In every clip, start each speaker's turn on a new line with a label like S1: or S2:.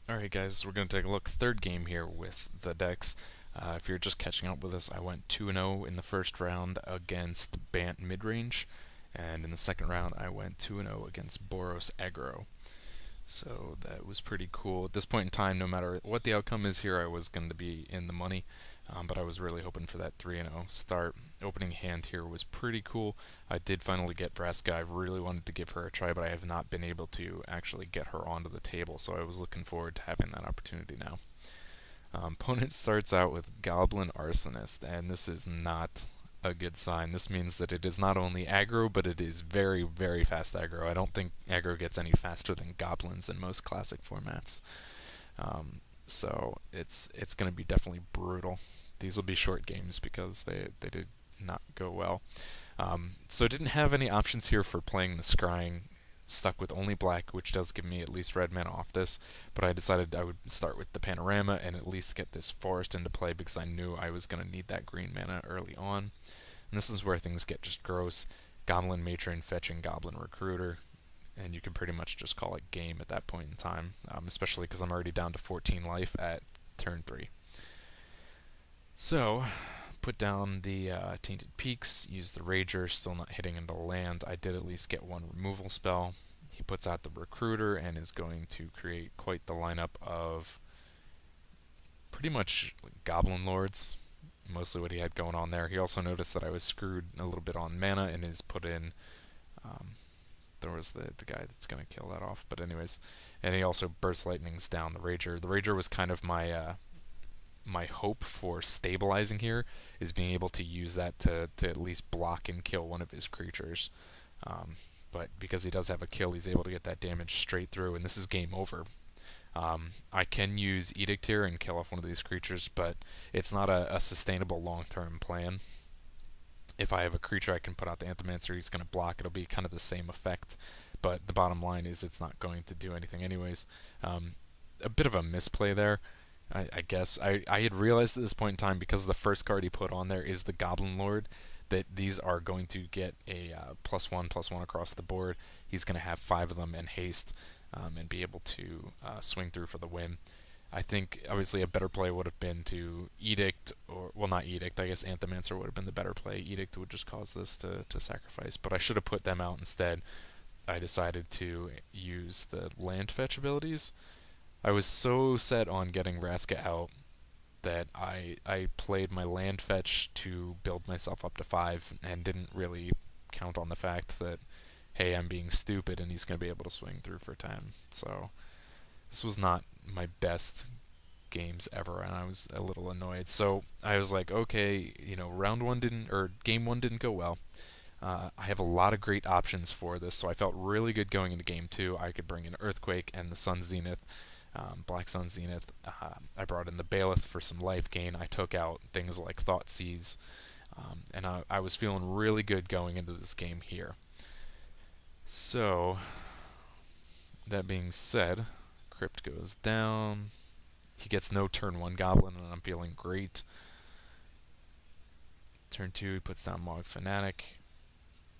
S1: Alright guys, we're going to take a look third game here with the decks. If you're just catching up with us, I went 2-0 in the first round against Bant Midrange, and in the second round I went 2-0 against Boros Aggro. So that was pretty cool. At this point in time, no matter what the outcome is here, I was going to be in the money. But I was really hoping for that 3-0 start. Opening hand here was pretty cool. I did finally get Vraska. I really wanted to give her a try, but I have not been able to actually get her onto the table, so I was looking forward to having that opportunity now. Opponent starts out with Goblin Arsonist, and this is not a good sign. This means that it is not only aggro, but it is very, very fast aggro. I don't think aggro gets any faster than Goblins in most classic formats. So it's going to be definitely brutal. These will be short games because they did not go well. So I didn't have any options here for playing the Scrying. Stuck with only black, which does give me at least red mana off this, but I decided I would start with the Panorama and at least get this Forest into play because I knew I was going to need that green mana early on. And this is where things get just gross. Goblin Matron fetching Goblin Recruiter, and you can pretty much just call it game at that point in time, especially because I'm already down to 14 life at turn 3. So, put down the Tainted Peaks, use the Rager, still not hitting into land. I did at least get one removal spell. He puts out the Recruiter and is going to create quite the lineup of pretty much Goblin Lords, mostly what he had going on there. He also noticed that I was screwed a little bit on mana and has put in there was the guy that's going to kill that off. But anyways, and he also burst lightnings down the Rager. The Rager was kind of my hope for stabilizing here, is being able to use that to at least block and kill one of his creatures. But because he does have a kill, he's able to get that damage straight through, and this is game over. I can use Edict here and kill off one of these creatures, but it's not a sustainable long-term plan. If I have a creature I can put out the Anthomancer, he's going to block. It'll be kind of the same effect, but the bottom line is it's not going to do anything anyways. A bit of a misplay there, I guess. I had realized at this point in time, because the first card he put on there is the Goblin Lord, that these are going to get a +1/+1 across the board. He's going to have 5 of them in haste and be able to swing through for the win. I think obviously a better play would have been to Edict, or well, not Edict, I guess Anthomancer would have been the better play. Edict would just cause this to sacrifice, but I should have put them out instead. I decided to use the land fetch abilities. I was so set on getting Vraska out that I played my land fetch to build myself up to 5 and didn't really count on the fact that, hey, I'm being stupid and he's going to be able to swing through for 10. So this was not my best games ever, and I was a little annoyed. So I was like, okay, game one didn't go well. I have a lot of great options for this, so I felt really good going into game 2. I could bring in Earthquake and the Sun Zenith, Black Sun Zenith. I brought in the Bailiff for some life gain. I took out things like Thoughtseize, and I was feeling really good going into this game here. So, that being said, Crypt goes down. He gets no turn 1 Goblin, and I'm feeling great. Turn 2, he puts down Mog Fanatic.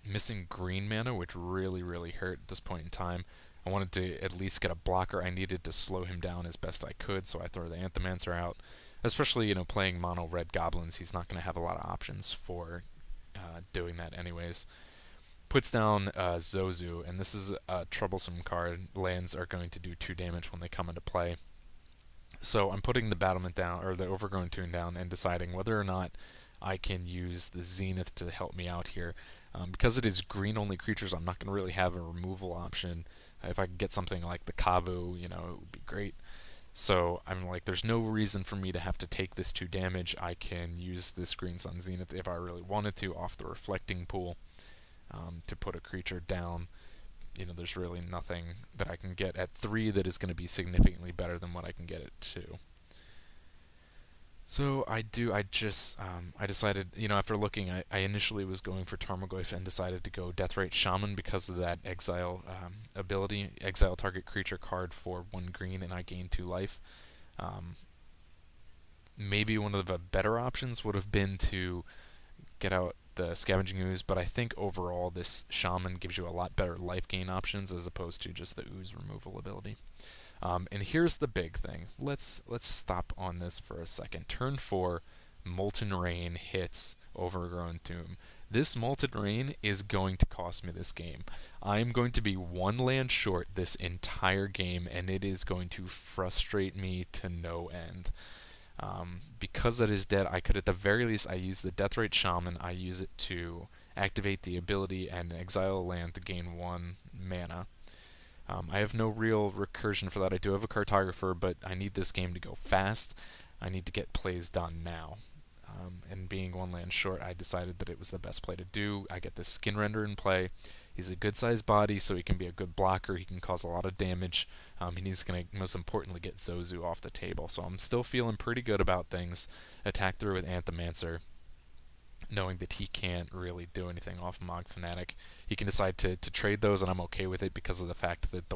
S1: Missing green mana, which really, really hurt at this point in time. I wanted to at least get a blocker. I needed to slow him down as best I could, so I throw the Anthomancer out. Especially, playing mono red goblins, he's not going to have a lot of options for doing that anyways. Puts down Zozu, and this is a troublesome card. Lands are going to do 2 damage when they come into play. So I'm putting the Battlement down, or the Overgrown Tune down, and deciding whether or not I can use the Zenith to help me out here. Because it is green-only creatures, I'm not going to really have a removal option. If I could get something like the Kavu, it would be great. So I'm like, there's no reason for me to have to take this 2 damage. I can use this Green Sun Zenith if I really wanted to off the Reflecting Pool to put a creature down. There's really nothing that I can get at 3 that is going to be significantly better than what I can get at 2. So I decided, after looking, I initially was going for Tarmogoyf and decided to go Deathrite Shaman because of that exile ability. Exile target creature card for 1 green, and I gain 2 life. Maybe one of the better options would have been to get out the Scavenging Ooze, but I think overall this Shaman gives you a lot better life gain options as opposed to just the Ooze removal ability. And here's the big thing. Let's stop on this for a second. Turn 4, Molten Rain hits Overgrown Tomb. This Molten Rain is going to cost me this game. I'm going to be one land short this entire game, and it is going to frustrate me to no end. Because that is dead, I could at the very least I use the Deathrite Shaman. I use it to activate the ability and exile a land to gain 1 mana. I have no real recursion for that. I do have a Cartographer, but I need this game to go fast. I need to get plays done now. And being one land short, I decided that it was the best play to do. I get this Skin Render in play. He's a good-sized body, so he can be a good blocker. He can cause a lot of damage. And he's going to, most importantly, get Zozu off the table. So I'm still feeling pretty good about things. Attack through with Anthemancer, knowing that he can't really do anything off Mog Fanatic. He can decide to trade those, and I'm okay with it because of the fact that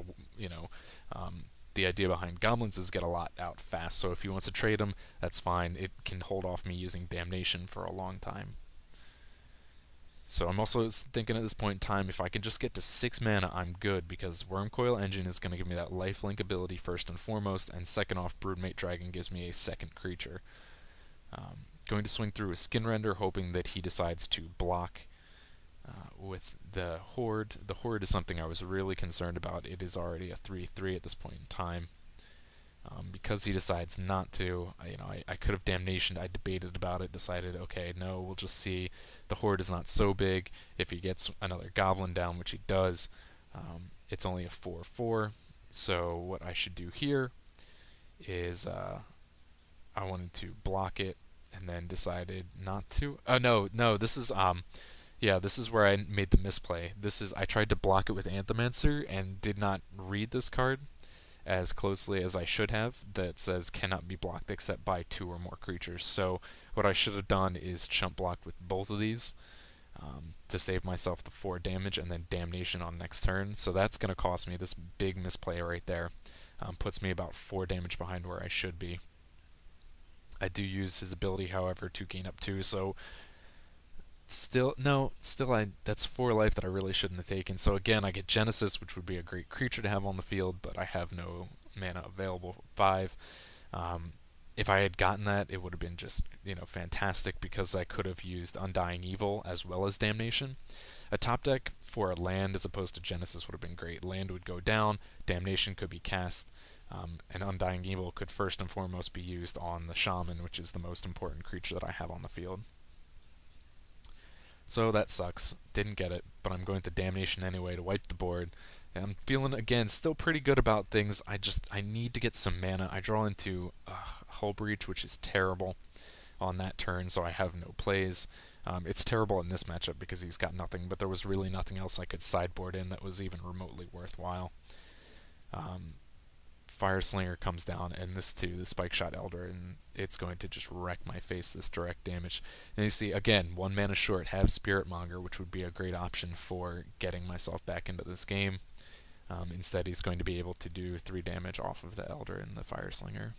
S1: the idea behind Goblins is get a lot out fast. So if he wants to trade them, that's fine. It can hold off me using Damnation for a long time. So I'm also thinking at this point in time, if I can just get to 6 mana, I'm good, because Wormcoil Engine is going to give me that lifelink ability first and foremost, and second off, Broodmate Dragon gives me a second creature. Going to swing through a Skin Render, hoping that he decides to block with the Horde. The Horde is something I was really concerned about. It is already a 3/3 at this point in time. Because he decides not to, I could have Damnation. I debated about it, decided, okay, no, we'll just see. The Horde is not so big. If he gets another Goblin down, which he does, it's only a 4/4. So what I should do here is I wanted to block it, and then decided not to. No, this is this is where I made the misplay. I tried to block it with Anthemancer and did not read this card as closely as I should have, that says cannot be blocked except by 2 or more creatures. So what I should have done is chump blocked with both of these to save myself the 4 damage, and then Damnation on next turn. So that's going to cost me this big misplay right there. Puts me about 4 damage behind where I should be. I do use his ability, however, to gain up 2, so that's 4 life that I really shouldn't have taken. So again, I get Genesis, which would be a great creature to have on the field, but I have no mana available. 5. If I had gotten that, it would have been just fantastic, because I could have used Undying Evil as well as Damnation. A top deck for a land as opposed to Genesis would have been great. Land would go down, Damnation could be cast, and Undying Evil could first and foremost be used on the Shaman, which is the most important creature that I have on the field. So that sucks. Didn't get it, but I'm going to Damnation anyway to wipe the board. And I'm feeling, again, still pretty good about things. I need to get some mana. I draw into Hull Breach, which is terrible on that turn, so I have no plays. It's terrible in this matchup because he's got nothing, but there was really nothing else I could sideboard in that was even remotely worthwhile. Fireslinger comes down, and this too, the Spike Shot Elder, and it's going to just wreck my face, this direct damage. And you see, again, 1 mana short, have Spiritmonger, which would be a great option for getting myself back into this game. Instead, he's going to be able to do 3 damage off of the Elder and the Fireslinger.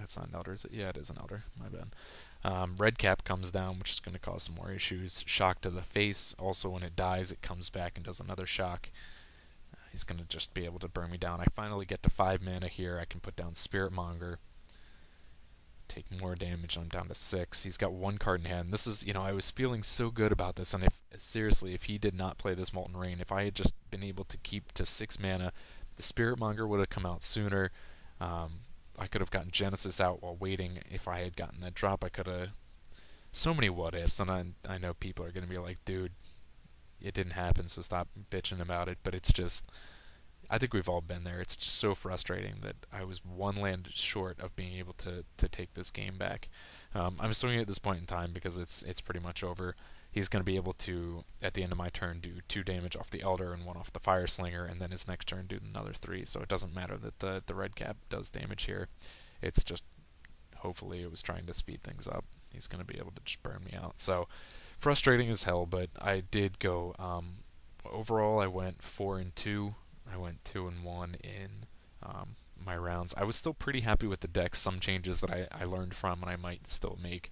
S1: It's not an Elder, is it? Yeah, it is an Elder, my bad. Redcap comes down, which is going to cause some more issues. Shock to the face, also when it dies, it comes back and does another shock. He's going to just be able to burn me down. I finally get to 5 mana here. I can put down Spiritmonger, take more damage. I'm down to 6. He's got 1 card in hand. This is, I was feeling so good about this, and seriously, if he did not play this Molten Rain, if I had just been able to keep to 6 mana, the Spiritmonger would have come out sooner. I could have gotten Genesis out while waiting. If I had gotten that drop, I could have... So many what-ifs, and I know people are going to be like, dude, it didn't happen, so stop bitching about it. But it's just, I think we've all been there. It's just so frustrating that I was 1 land short of being able to take this game back. I'm swinging at this point in time because it's pretty much over. He's going to be able to, at the end of my turn, do 2 damage off the Elder and 1 off the Fireslinger, and then his next turn do another 3. So it doesn't matter that the red cap does damage here. It's just, hopefully it was trying to speed things up. He's going to be able to just burn me out. So frustrating as hell, but I did go, overall I went 4-2. I went 2-1 in my rounds. I was still pretty happy with the deck. Some changes that I learned from and I might still make.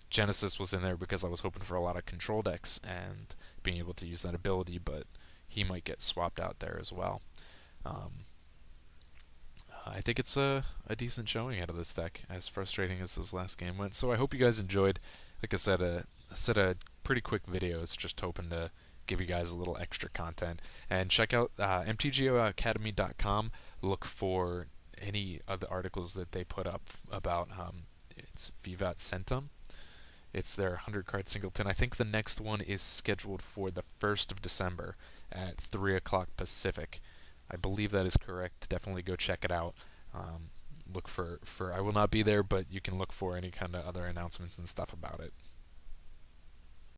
S1: Genesis was in there because I was hoping for a lot of control decks and being able to use that ability, but he might get swapped out there as well. I think it's a decent showing out of this deck, as frustrating as this last game went. So I hope you guys enjoyed. Like I said, a set of pretty quick videos, just hoping to give you guys a little extra content. And check out mtgoacademy.com. Look for any of the articles that they put up about it's Vivat Centum. It's their 100 card singleton. I think the next one is scheduled for the 1st of December at 3 o'clock Pacific. I believe that is correct. Definitely go check it out. Look for I will not be there, but you can look for any kind of other announcements and stuff about it.